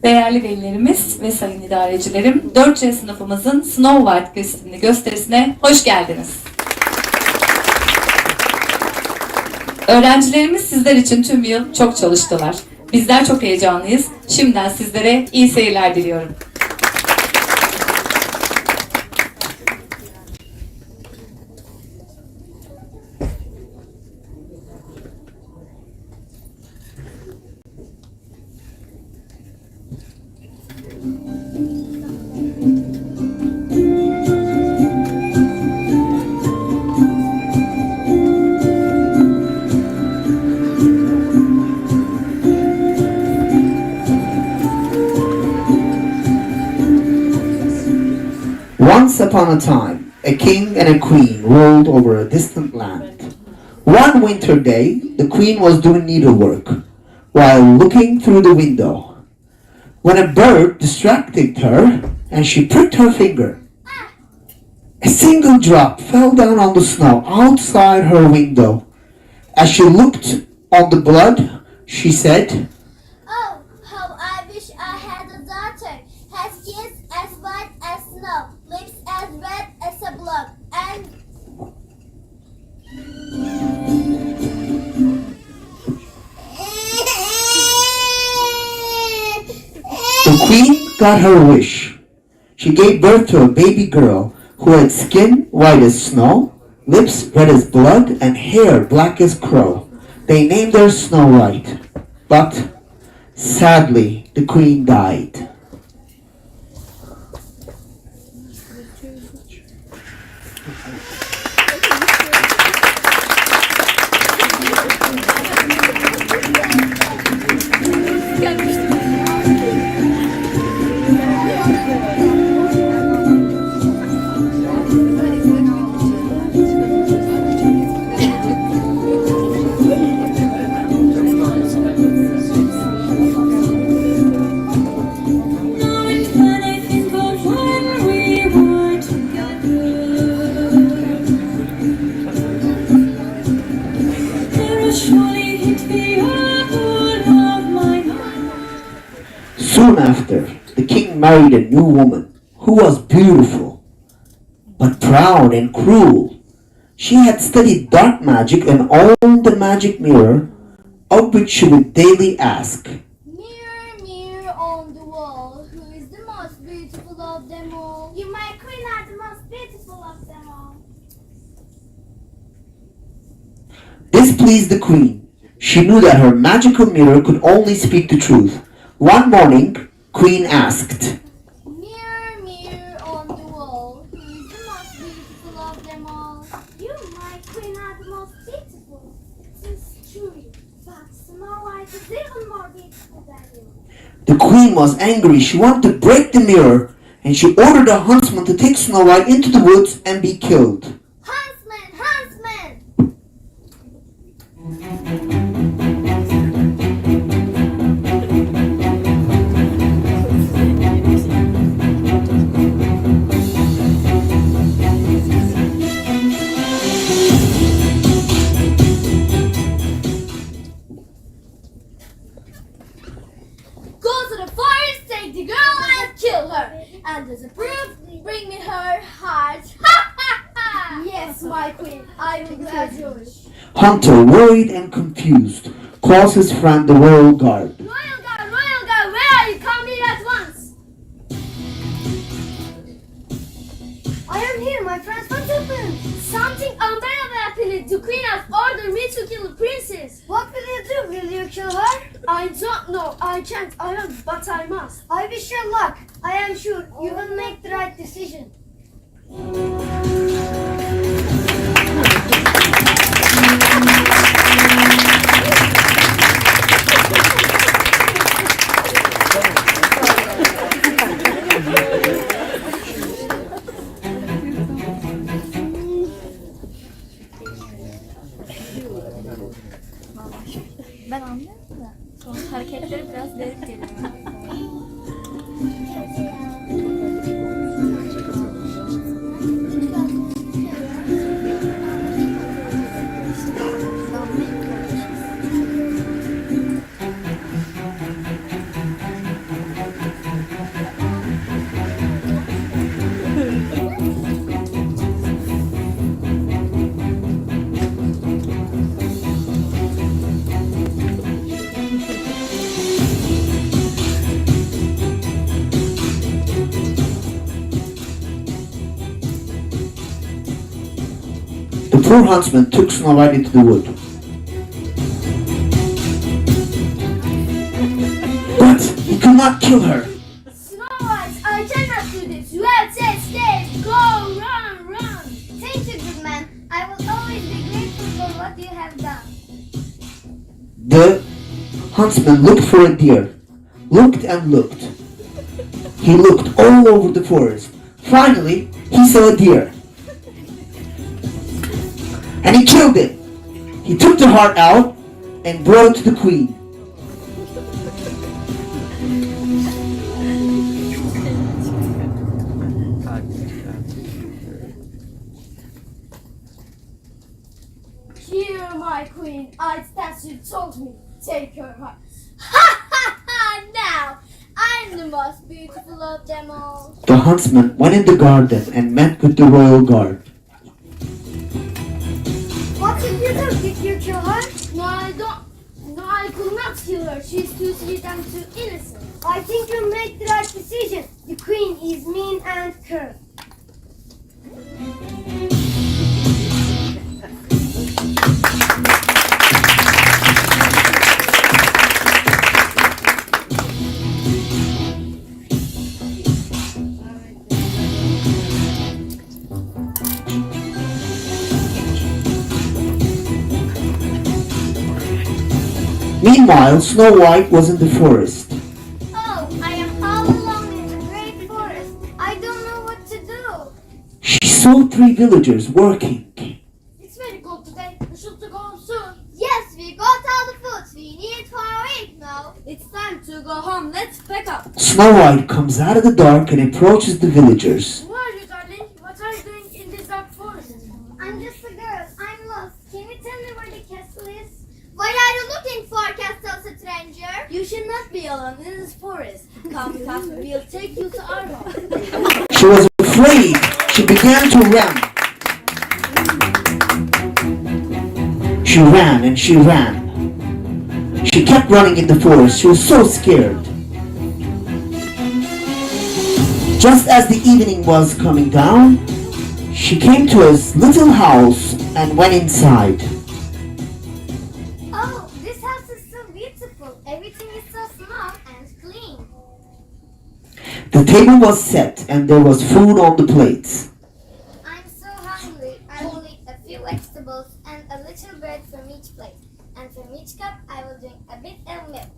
Değerli velilerimiz ve sayın idarecilerim, 4C sınıfımızın Snow White isimli gösterisine hoş geldiniz. Öğrencilerimiz sizler için tüm yıl çok çalıştılar. Bizler çok heyecanlıyız. Şimdiden sizlere iyi seyirler diliyorum. Once upon a time, a king and a queen ruled over a distant land. One winter day, the queen was doing needlework while looking through the window, when a bird distracted her and she pricked her finger. A single drop fell down on the snow outside her window. As she looked on the blood, she said, "Oh, how I wish I had a daughter, has skin as white as snow, lips as red as a blood, and..." The queen got her wish. She gave birth to a baby girl who had skin white as snow, lips red as blood, and hair black as crow. They named her Snow White. But, sadly, the queen died. Soon after, the king married a new woman who was beautiful, but proud and cruel. She had studied dark magic and owned the magic mirror, of which she would daily ask, "Mirror, mirror on the wall, who is the most beautiful of them all?" "You, my queen, are the most beautiful of them all." This pleased the queen. She knew that her magical mirror could only speak the truth. One morning, Queen asked, "Mirror, mirror on the wall, who is the most beautiful of them all?" "You, my queen, are the most beautiful." "It is true, but Snow White is even more beautiful than you." The queen was angry. She wanted to break the mirror, and she ordered a huntsman to take Snow White into the woods and be killed. "Huntsman, huntsman!" "Go to the forest, take the girl and kill her. And as a proof, bring me her heart." "Ha ha ha!" "Yes, my queen, I will gladly wish." Hunter, worried and confused, calls his friend the royal guard. Royal guard, where are you? Come here at once." "I am here, my friends. What happened?" "Something unbearable happened. The queen has ordered me to kill the princess." "What will you do? Will you kill her?" "I don't know. I can't. I don't, but I must." "I wish you luck. I am sure you will make the right decision." Ben anlıyorum da son hareketleri biraz The poor huntsman took Snow White into the wood. But he could not kill her. Snow White, I cannot do this. You have said stay. Go, run, run. Thank you, good man. I will always be grateful for what you have done. The huntsman looked for a deer. Looked and looked. He looked all over the forest. Finally, he saw a deer. And he killed it. He took the heart out and brought it to the queen. Here, my queen, as you told me, take her heart. Ha ha ha! Now, I'm the most beautiful of them all. The huntsman went in the garden and met with the royal guard. What did you do? Did you kill her? No, I don't. No, I could not kill her. She's too sweet and too innocent. I think you made the right decision. The queen is mean and cruel. Meanwhile, Snow White was in the forest. Oh, I am all alone in the great forest. I don't know what to do. She saw 3 villagers working. It's very cold today. We should go home soon. Yes, we got all the food we need for a week now. It's time to go home. Let's pack up. Snow White comes out of the dark and approaches the villagers. Who are you, darling? What are you doing in this dark forest? I'm just a girl. I'm lost. Can you tell me where the castle is? What are you looking for, castle stranger? You should not be alone in this forest. Come with us. We'll take you to our home. She was afraid. She began to run. She ran and she ran. She kept running in the forest. She was so scared. Just as the evening was coming down, she came to a little house and went inside. Oh, this house is so beautiful. Everything is so small and clean. The table was set and there was food on the plates. I'm so hungry. I will eat a few vegetables and a little bread from each plate. And from each cup, I will drink a bit of milk.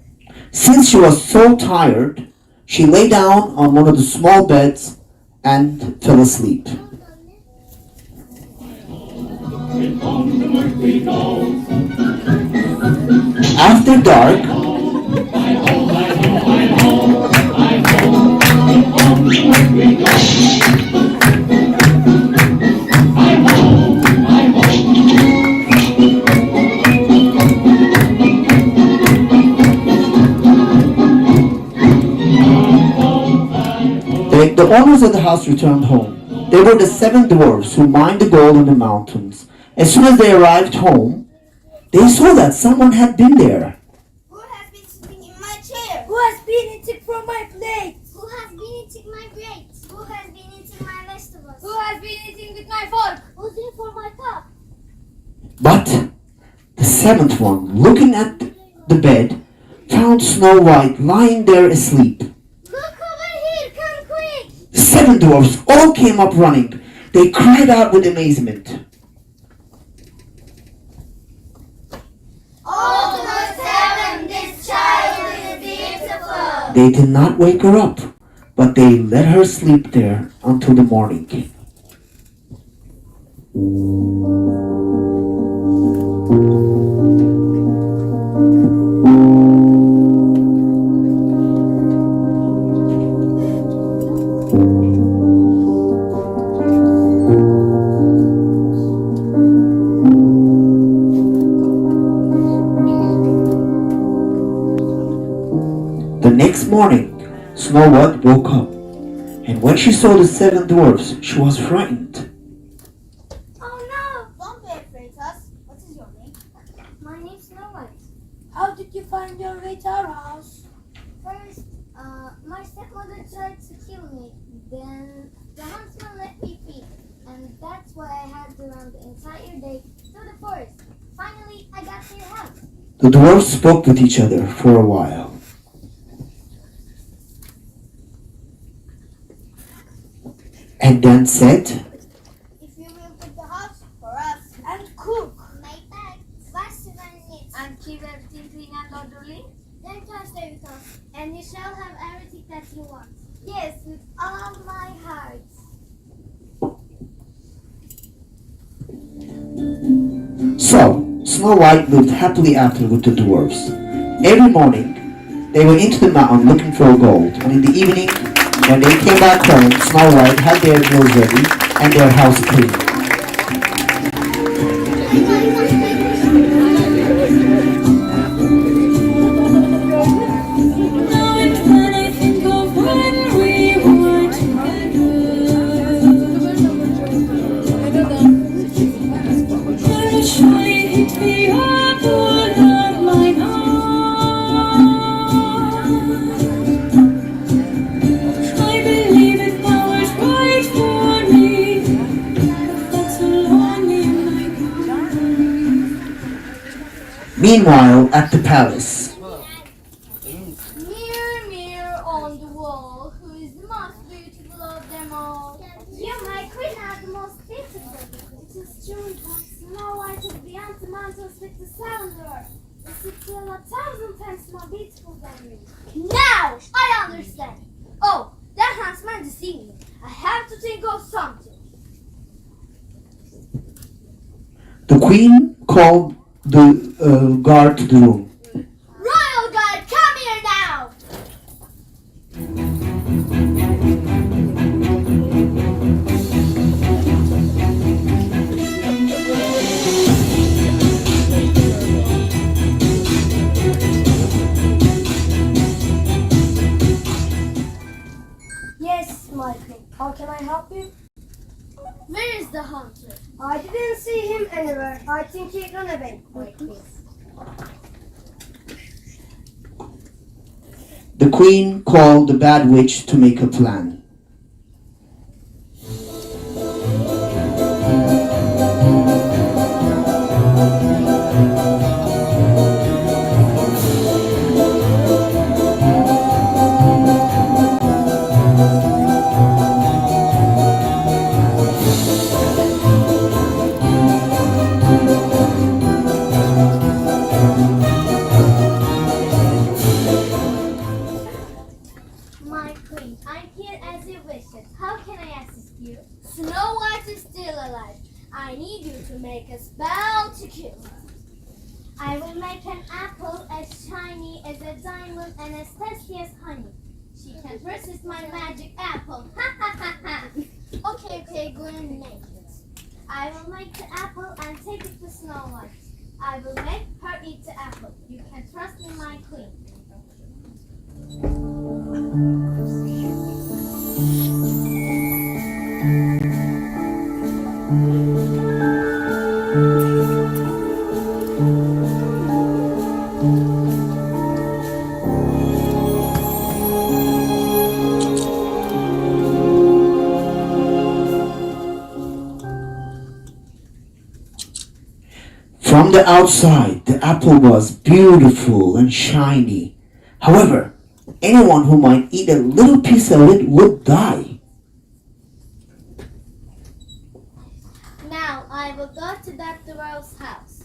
Since she was so tired, she lay down on one of the small beds and fell asleep. After dark, the owners of the house returned home. They were the 7 dwarfs who mined the gold in the mountains. As soon as they arrived home, they saw that someone had been there. Who has been sitting in my chair? Who has been eating from my plate? Who has been eating my grapes? Who has been eating my vegetables? Who has been eating with my fork? Who's in for my cup? But the 7th one, looking at the bed, found Snow White lying there asleep. Look over here, come quick! The 7 dwarfs all came up running. They cried out with amazement. All the 7, this child is beautiful! They did not wake her up, but they let her sleep there until the morning. next morning, Snow White woke up, and when she saw the 7 dwarfs, she was frightened. Oh no! Don't be afraid, Us. What is your name? My name's Snow White. How did you find your way to our house? First, my stepmother tried to kill me. Then the huntsman let me free. And that's why I had to run the entire day through the forest. Finally, I got to your house. The dwarfs spoke with each other for a while. And then said, If you will build the house for us and cook, Make bags, wash the nets, and keep everything clean and orderly, then come stay with us, and you shall have everything that you want. Yes, with all my heart. So, Snow White lived happily after with the dwarfs. Every morning, they went into the mountain looking for gold, and in the evening, when they came back home, Snow White had their meals ready and their house clean. Now and when I think of when we were together, there will surely hit the apple of mine eye. I believe if thou art right for me, that's a longing Meanwhile, at the palace, Mirror, mirror on the wall, who is the most beautiful of them all? You, my queen, are the most beautiful. It is true that Snow White is beyond the mountains with the 7 dwarfs. Is still 1,000 times more beautiful than me? Now I understand. Oh, that huntsman deceived me. I have to think of something. the queen called the guard to the room. Royal guard, come here now. yes, my queen. How can I help you? Where is the hunter? I didn't see him anywhere. I think he ran away, my queen. The queen called the bad witch to make a plan. My queen, I'm here as you wish it. How can I assist you? Snow White is still alive. I need you to make a spell to kill her. I will make an apple as shiny as a diamond and as tasty as honey. She can resist my magic apple. Ha ha ha ha. Okay, go and make it. I will make the apple and take it to Snow White. I will make her eat the apple. You can trust me, my queen. From the outside, the apple was beautiful and shiny. However, anyone who might eat a little piece of it would die. Now I will go to that dwarf's house.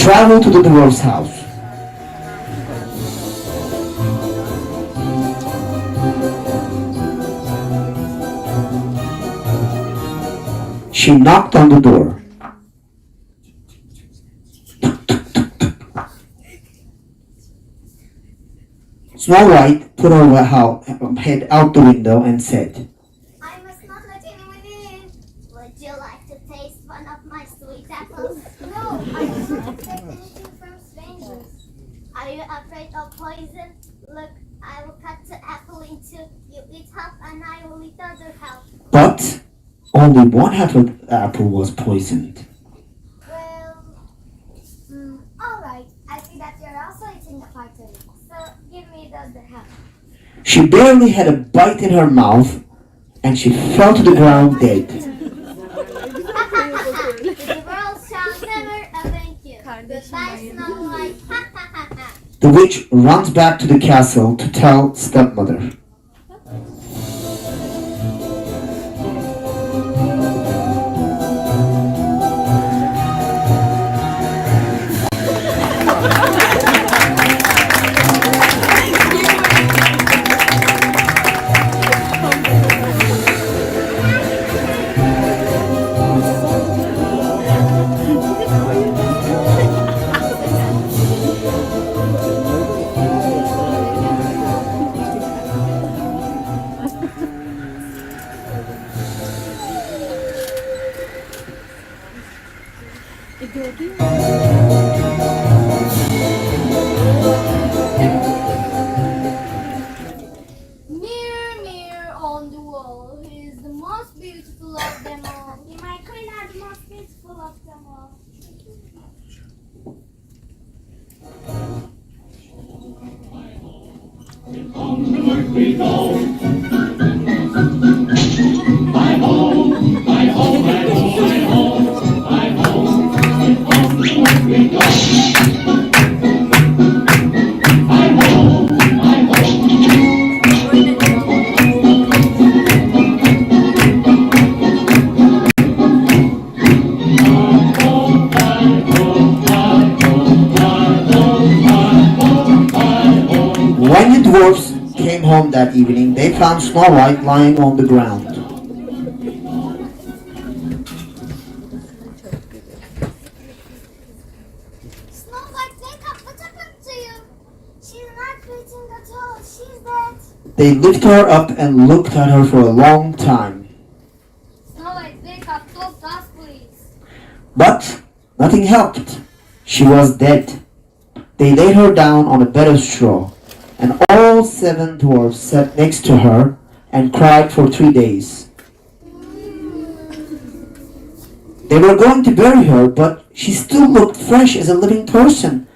traveled to the dwarf's house. She knocked on the door. Snow White put her head out the window and said, I must not let anyone in. Would you like to taste one of my sweet apples? No, I do not expect anything from strangers. Are you afraid of poison? Look, I will cut the apple in two. You eat half and I will eat the other half. but only one half of the apple was poisoned. Well, all right. I see that you're also eating the part of it. So give me the other half. She barely had a bite in her mouth, and she fell to the ground dead. The world shall never avenge you. Goodbye, Snow White. The witch runs back to the castle to tell stepmother. Mirror, mirror on the wall, who is the most beautiful of them all? My queen are the most beautiful of them all. When the dwarfs came home that evening, they found Snow White lying on the ground. Snow White, wake up. What happened to you? She's not breathing at all. She's dead. They lifted her up and looked at her for a long time. Snow White, wake up. Talk to us, please. But nothing helped. She was dead. They laid her down on a bed of straw, and all 7 dwarfs sat next to her and cried for 3 days. They were going to bury her, but she still looked fresh as a living person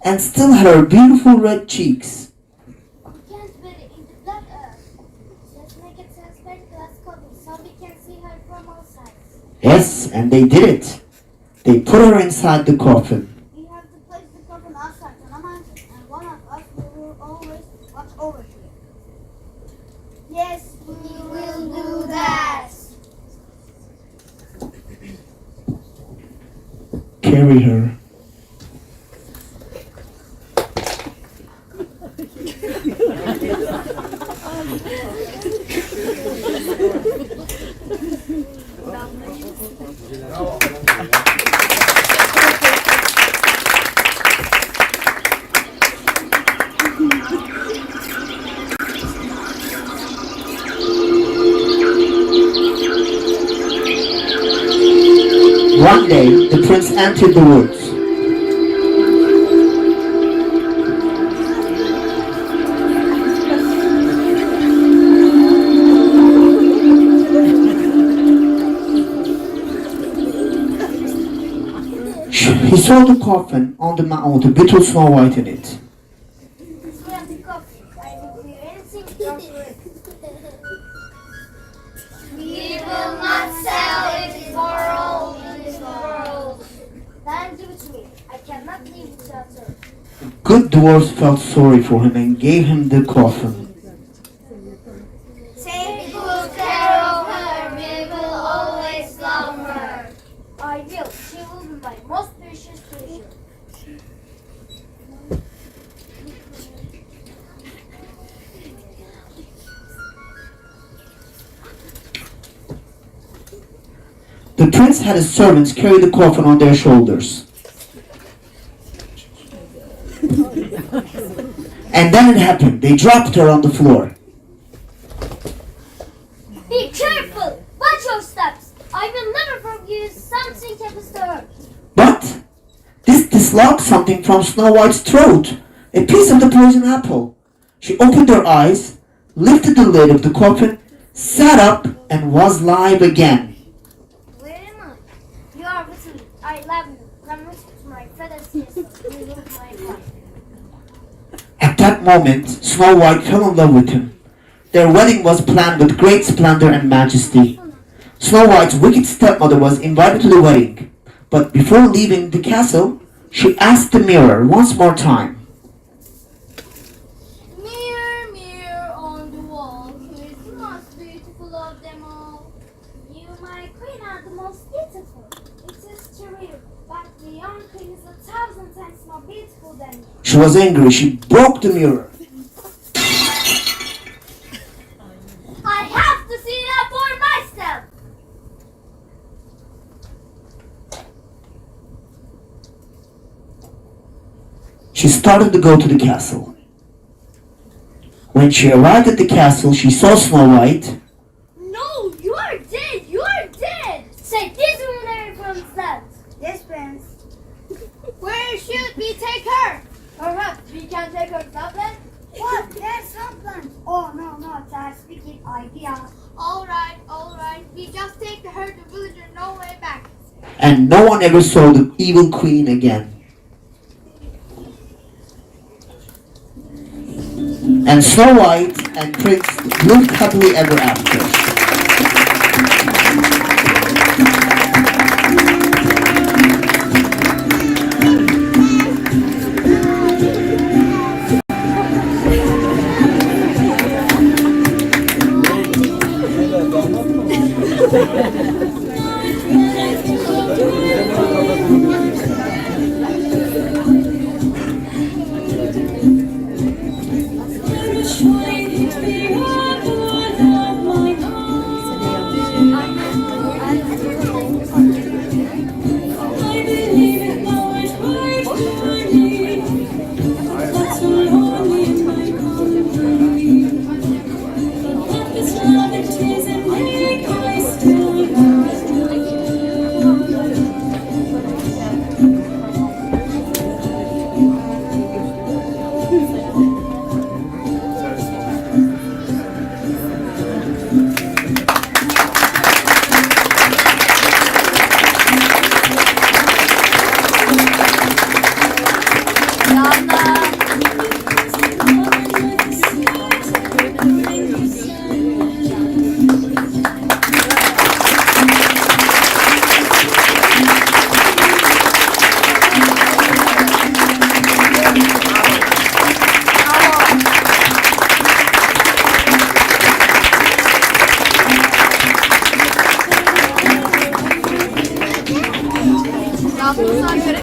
and still had her beautiful red cheeks. We can't bury it in the black earth. Let's make it transparent glass coating so we can see her from all sides. Yes, and they did it. They put her inside the coffin. We have to place the coffin outside on a mountain, and one of us will always watch over here. Yes, we will do that. Carry her. One day, the prince entered the woods. He saw the coffin on the mountain with little Snow White in it. We have the coffin. I will do anything for it. We will not sell it for all this world. Then give it to me. I cannot leave it without her. Good dwarfs felt sorry for him and gave him the coffin. Take good care of her. We will always love her. I will. She will be my most precious treasure. The prince had his servants carry the coffin on their shoulders. And then it happened. They dropped her on the floor. Be careful! Watch your steps! I will never forgive something happens to her. But this dislodged something from Snow White's throat, a piece of the poison apple. She opened her eyes, lifted the lid of the coffin, sat up, and was live again. Where am I? You are with me. I love you. Come with my feathers, yes. You look my life. At that moment, Snow White fell in love with him. Their wedding was planned with great splendor and majesty. Snow White's wicked stepmother was invited to the wedding, but before leaving the castle, she asked the mirror once more time. Mirror, mirror on the wall, who is the most beautiful of them all? You, my queen, are the most beautiful. It is true, but the young queen is 1,000 times more beautiful than you. She was angry. She broke the mirror. I have to see that for myself. She started to go to the castle. When she arrived at the castle, she saw Snow White. No, you are dead. You are dead. Say this woman from that. Yes, Prince. Where should we take her? Perhaps we can take her tablet. What? There's something. Oh, no, that's a wicked idea. All right. We just take her to village and no way back. And no one ever saw the evil queen again. And Snow White and Prince lived happily ever after.